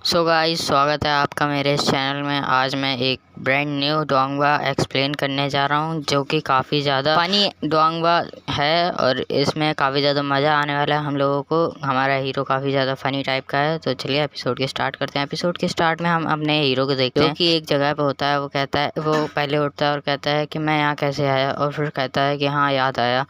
So guys, स्वागत है आपका मेरे इस चैनल में। आज मैं एक ब्रांड न्यू डोंगबा एक्सप्लेन करने जा रहा हूँ जो कि काफ़ी ज़्यादा फनी डोंगबा है और इसमें काफ़ी ज़्यादा मज़ा आने वाला है हम लोगों को। हमारा हीरो काफ़ी ज़्यादा फनी टाइप का है। तो चलिए एपिसोड के स्टार्ट करते हैं। एपिसोड के स्टार्ट में हम अपने हीरो को देखते हैं कि एक जगह पे होता है। वो कहता है, वो पहले उठता है और कहता है कि मैं यहाँ कैसे आया, और फिर कहता है कि हाँ याद आया,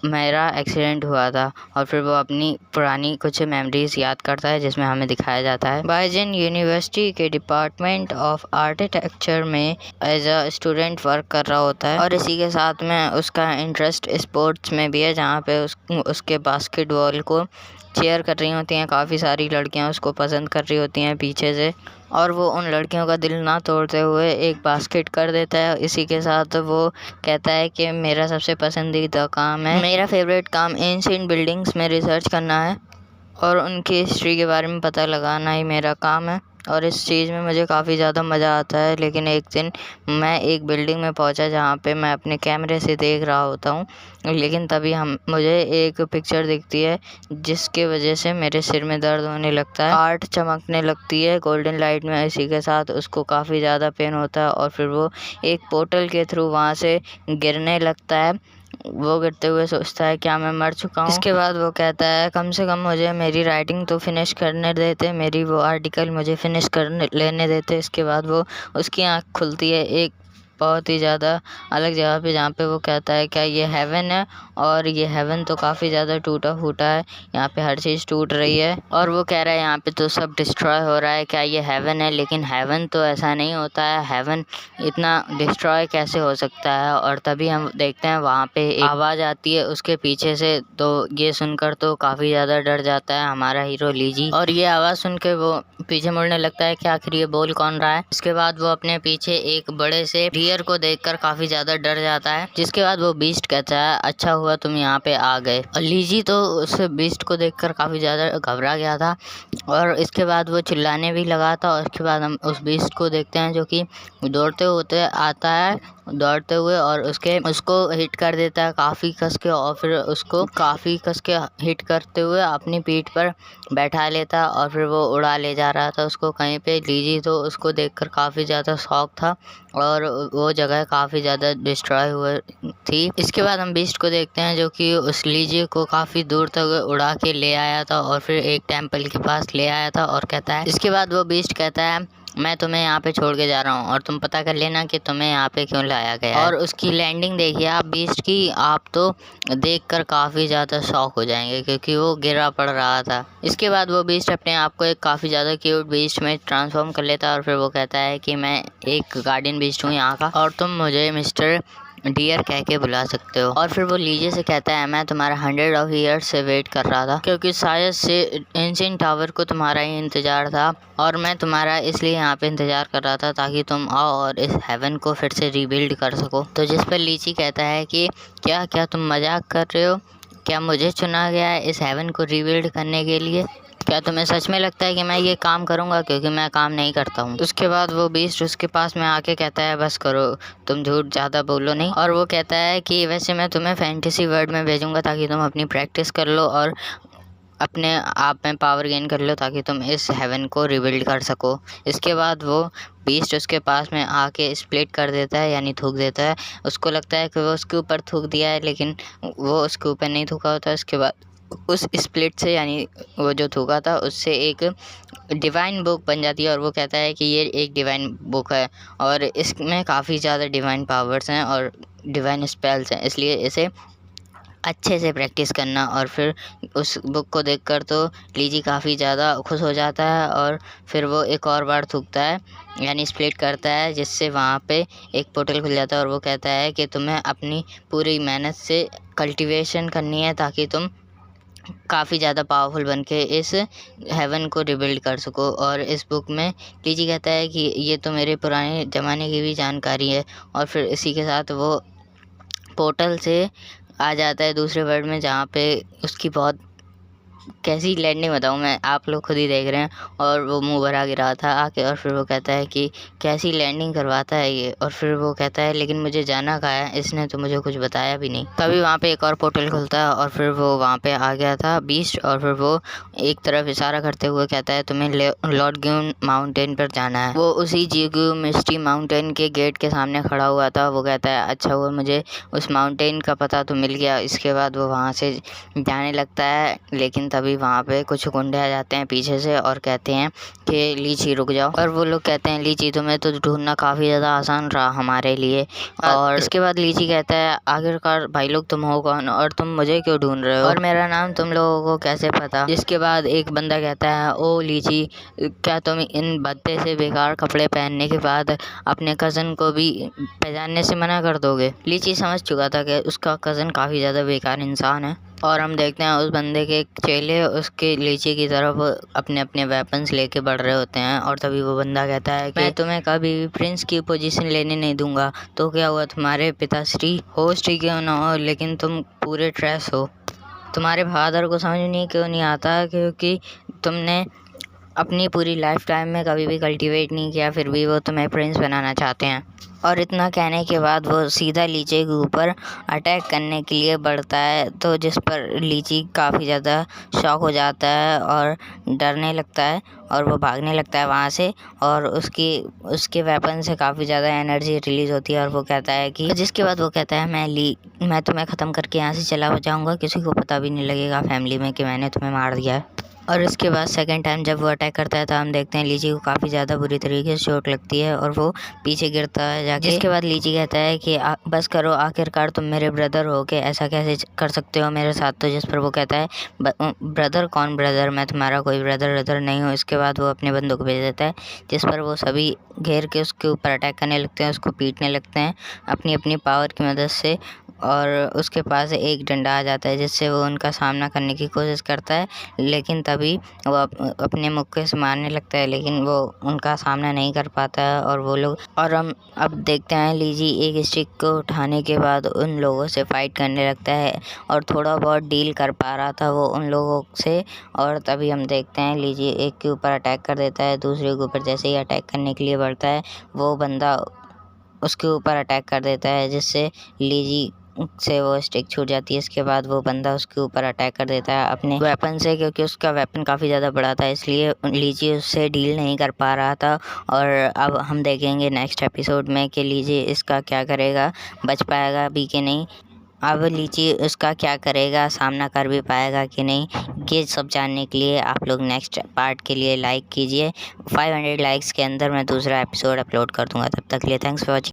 मेरा एक्सीडेंट हुआ था। और फिर वो अपनी पुरानी कुछ मेमोरीज याद करता है जिसमें हमें दिखाया जाता है बाइजन यूनिवर्सिटी के डिपार्टमेंट ऑफ आर्किटेक्चर में एज अ स्टूडेंट वर्क कर रहा होता है। और इसी के साथ में उसका इंटरेस्ट स्पोर्ट्स में भी है, जहाँ पे उसके बास्केटबॉल को चेयर कर रही होती हैं काफ़ी सारी लड़कियां, उसको पसंद कर रही होती हैं पीछे से। और वो उन लड़कियों का दिल ना तोड़ते हुए एक बास्केट कर देता है। इसी के साथ वो कहता है कि मेरा सबसे पसंदीदा काम है, मेरा फेवरेट काम एंशिएंट बिल्डिंग्स में रिसर्च करना है और उनकी हिस्ट्री के बारे में पता लगाना ही मेरा काम है। और इस चीज़ में मुझे काफ़ी ज़्यादा मज़ा आता है। लेकिन एक दिन मैं एक बिल्डिंग में पहुंचा जहां पे मैं अपने कैमरे से देख रहा होता हूं, लेकिन तभी मुझे एक पिक्चर दिखती है जिसके वजह से मेरे सिर में दर्द होने लगता है। आर्ट चमकने लगती है गोल्डन लाइट में। इसी के साथ उसको काफ़ी ज़्यादा पेन होता है और फिर वो एक पोर्टल के थ्रू वहाँ से गिरने लगता है। वो गिरते हुए सोचता है क्या मैं मर चुका हूँ। इसके बाद वो कहता है कम से कम मुझे मेरी राइटिंग तो फिनिश करने देते, मेरी वो आर्टिकल मुझे फिनिश करने लेने देते। इसके बाद वो उसकी आँख खुलती है एक बहुत ही ज़्यादा अलग जगह पे, जहाँ पे वो कहता है क्या ये हेवन है। और ये हेवन तो काफ़ी ज़्यादा टूटा फूटा है, यहाँ पे हर चीज़ टूट रही है। और वो कह रहा है यहाँ पे तो सब डिस्ट्रॉय हो रहा है, क्या ये हेवन है? लेकिन हेवन तो ऐसा नहीं होता है, हेवन इतना डिस्ट्रॉय कैसे हो सकता है? और तभी हम देखते हैं वहाँ पे एक आवाज़ आती है उसके पीछे से। तो ये सुनकर तो काफ़ी ज़्यादा डर जाता है हमारा हीरो लीजी, और ये आवाज़ सुन के वो पीछे मुड़ने लगता है कि आखिर ये बोल कौन रहा है। इसके बाद वो अपने पीछे एक बड़े से डियर को देखकर काफ़ी ज़्यादा डर जाता है। जिसके बाद वो बीस्ट कहता है अच्छा हुआ तुम यहाँ पे आ गए। और लीजी तो उस बीस्ट को देखकर काफ़ी ज़्यादा घबरा गया था और इसके बाद वो चिल्लाने भी लगा था। और इसके बाद हम उस बीस्ट को देखते हैं जो कि दौड़ते होते आता है, दौड़ते हुए, और उसको हिट कर देता है काफ़ी कस के। और फिर उसको काफ़ी कस के हिट करते हुए अपनी पीठ पर बैठा लेता और फिर वो उड़ा ले जा रहा था उसको कहीं पे। लीजी तो उसको देखकर काफ़ी ज़्यादा शॉक था और वो जगह काफ़ी ज़्यादा डिस्ट्रॉय हुई थी। इसके बाद हम बीस्ट को देखते हैं जो कि उस लीजी को काफ़ी दूर तक उड़ा के ले आया था और फिर एक टेम्पल के पास ले आया था। और कहता है, इसके बाद वो बीस्ट कहता है मैं तुम्हें यहाँ पे छोड़ के जा रहा हूँ और तुम पता कर लेना कि तुम्हें यहाँ पे क्यों लाया गया है। और उसकी लैंडिंग देखिए आप बीस्ट की, आप तो देखकर काफ़ी ज़्यादा शॉक हो जाएंगे क्योंकि वो गिरा पड़ रहा था। इसके बाद वो बीस्ट अपने आप को एक काफ़ी ज़्यादा क्यूट बीस्ट में ट्रांसफॉर्म कर लेता है और फिर वो कहता है कि मैं एक गार्डियन बीस्ट हूँ यहाँ का और तुम मुझे मिस्टर डियर कह के बुला सकते हो। और फिर वो लीजे से कहता है मैं तुम्हारा 100 ऑफ ईयर्स से वेट कर रहा था क्योंकि शायद से एंशिएंट टावर को तुम्हारा ही इंतजार था और मैं तुम्हारा इसलिए यहाँ पे इंतजार कर रहा था ताकि तुम आओ और इस हेवन को फिर से रीबिल्ड कर सको। तो जिस पर लीची कहता है कि क्या क्या तुम मजाक कर रहे हो, क्या मुझे चुना गया है इस हेवन को रीबिल्ड करने के लिए? क्या तुम्हें सच में लगता है कि मैं ये काम करूंगा? क्योंकि मैं काम नहीं करता हूँ। उसके बाद वो बीस्ट उसके पास में आके कहता है बस करो, तुम झूठ ज़्यादा बोलो नहीं। और वो कहता है कि वैसे मैं तुम्हें फैंटेसी वर्ल्ड में भेजूंगा ताकि तुम अपनी प्रैक्टिस कर लो और अपने आप में पावर गेन कर लो ताकि तुम इस हेवन को रिबिल्ड कर सको। इसके बाद वो बीस्ट उसके पास में आके स्प्लिट कर देता है, यानी थूक देता है। उसको लगता है कि वो उसके ऊपर थूक दिया है, लेकिन वो उसके ऊपर नहीं थूका होता। इसके बाद उस स्प्लिट से, यानी वो जो थूका था उससे एक डिवाइन बुक बन जाती है। और वो कहता है कि ये एक डिवाइन बुक है और इसमें काफ़ी ज़्यादा डिवाइन पावर्स हैं और डिवाइन स्पेल्स हैं, इसलिए इसे अच्छे से प्रैक्टिस करना। और फिर उस बुक को देखकर तो लीजी काफ़ी ज़्यादा खुश हो जाता है और फिर वो एक और बार थूकता है, यानी स्प्लिट करता है, जिससे वहाँ पे एक पोर्टल खुल जाता है। और वो कहता है कि तुम्हें अपनी पूरी मेहनत से कल्टीवेशन करनी है ताकि तुम काफ़ी ज़्यादा पावरफुल बन के इस हेवन को रिबिल्ड कर सको। और इस बुक में लीजी कहता है कि ये तो मेरे पुराने ज़माने की भी जानकारी है। और फिर इसी के साथ वो पोर्टल से आ जाता है दूसरे वर्ल्ड में, जहाँ पे उसकी बहुत कैसी लैंडिंग बताऊँ मैं, आप लोग खुद ही देख रहे हैं। और वो मुँह भरा गिरा था आके, और फिर वो कहता है कि कैसी लैंडिंग करवाता है ये। और फिर वो कहता है लेकिन मुझे जाना कहाँ है, इसने तो मुझे कुछ बताया भी नहीं। तभी वहाँ पे एक और पोर्टल खुलता है और फिर वो वहाँ पे आ गया था बीस्ट। और फिर वो एक तरफ इशारा करते हुए कहता है तुम्हें लॉर्ड ग्यून माउंटेन पर जाना है। वो उसी जिगु मिस्टी माउंटेन के गेट के सामने खड़ा हुआ था। वो कहता है अच्छा हुआ मुझे उस माउंटेन का पता तो मिल गया। इसके बाद वो वहाँ से जाने लगता है, लेकिन तभी वहाँ पे कुछ गुंडे आ जाते हैं पीछे से और कहते हैं कि लीची रुक जाओ। और वो लोग कहते हैं लीची तुम्हें तो ढूंढना काफ़ी ज़्यादा आसान रहा हमारे लिए। और इसके बाद लीची कहता है आखिरकार भाई लोग तुम हो कौन और तुम मुझे क्यों ढूंढ रहे हो और मेरा नाम तुम लोगों को कैसे पता। जिसके बाद एक बंदा कहता है ओ लीची, क्या तुम इन भद्दे से बेकार कपड़े पहनने के बाद अपने कज़न को भी पहचानने से मना कर दोगे। लीची समझ चुका था कि उसका कज़न काफ़ी ज़्यादा बेकार इंसान है। और हम देखते हैं उस बंदे के चेले उसके लीची की तरफ अपने अपने वेपन्स लेके बढ़ रहे होते हैं। और तभी वो बंदा कहता है कि मैं तुम्हें कभी भी प्रिंस की पोजीशन लेने नहीं दूंगा। तो क्या हुआ, तुम्हारे पिताश्री होस्ट ही क्यों ना हो, लेकिन तुम पूरे ट्रेस हो। तुम्हारे फादर को समझ नहीं क्यों नहीं आता, क्योंकि तुमने अपनी पूरी लाइफ टाइम में कभी भी कल्टीवेट नहीं किया, फिर भी वो तुम्हें प्रिंस बनाना चाहते हैं। और इतना कहने के बाद वो सीधा लीची के ऊपर अटैक करने के लिए बढ़ता है, तो जिस पर लीची काफ़ी ज़्यादा शॉक हो जाता है और डरने लगता है और वो भागने लगता है वहाँ से। और उसके वेपन से काफ़ी ज़्यादा एनर्जी रिलीज़ होती है और वो कहता है कि जिसके बाद वो कहता है मैं तुम्हें ख़त्म करके यहाँ से चला जाऊँगा, किसी को पता भी नहीं लगेगा फैमिली में कि मैंने तुम्हें मार दिया है। और उसके बाद सेकंड टाइम जब वो अटैक करता है तो हम देखते हैं लीची को काफ़ी ज़्यादा बुरी तरीके से चोट लगती है और वो पीछे गिरता है जाके। जिसके बाद लीची कहता है कि बस करो, आखिरकार तुम मेरे ब्रदर हो के ऐसा कैसे कर सकते हो मेरे साथ। तो जिस पर वो कहता है ब्रदर कौन ब्रदर, मैं तुम्हारा कोई ब्रदर नहीं हूँ। इसके बाद वो अपने बंदों को भेज देता है, जिस पर वो सभी घेर के उसके ऊपर अटैक करने लगते हैं, उसको पीटने लगते हैं अपनी अपनी पावर की मदद से। और उसके पास एक डंडा आ जाता है जिससे वो उनका सामना करने की कोशिश करता है, लेकिन तभी वो अपने मुक्के से मारने लगता है, लेकिन वो उनका सामना नहीं कर पाता है। और वो लोग और हम अब देखते हैं लीची एक स्टिक को उठाने के बाद उन लोगों से फाइट करने लगता है और थोड़ा बहुत डील कर पा रहा था वो उन लोगों से। और तभी हम देखते हैं लीची एक के ऊपर अटैक कर देता है, दूसरे के ऊपर जैसे ही अटैक करने के लिए बढ़ता है वो बंदा उसके ऊपर अटैक कर देता है, जिससे लीची से वो स्टिक छूट जाती है। इसके बाद वो बंदा उसके ऊपर अटैक कर देता है अपने वेपन से, क्योंकि उसका वेपन काफ़ी ज़्यादा बड़ा था, इसलिए लीची उससे डील नहीं कर पा रहा था। और अब हम देखेंगे नेक्स्ट एपिसोड में कि लीची इसका क्या करेगा, बच पाएगा भी कि नहीं। अब लीची उसका क्या करेगा, सामना कर भी पाएगा कि नहीं, ये सब जानने के लिए आप लोग नेक्स्ट पार्ट के लिए लाइक कीजिए। 500 लाइक्स के अंदर मैं दूसरा एपिसोड अपलोड कर दूंगा। तब तक के लिए थैंक्स फॉर वॉचिंग।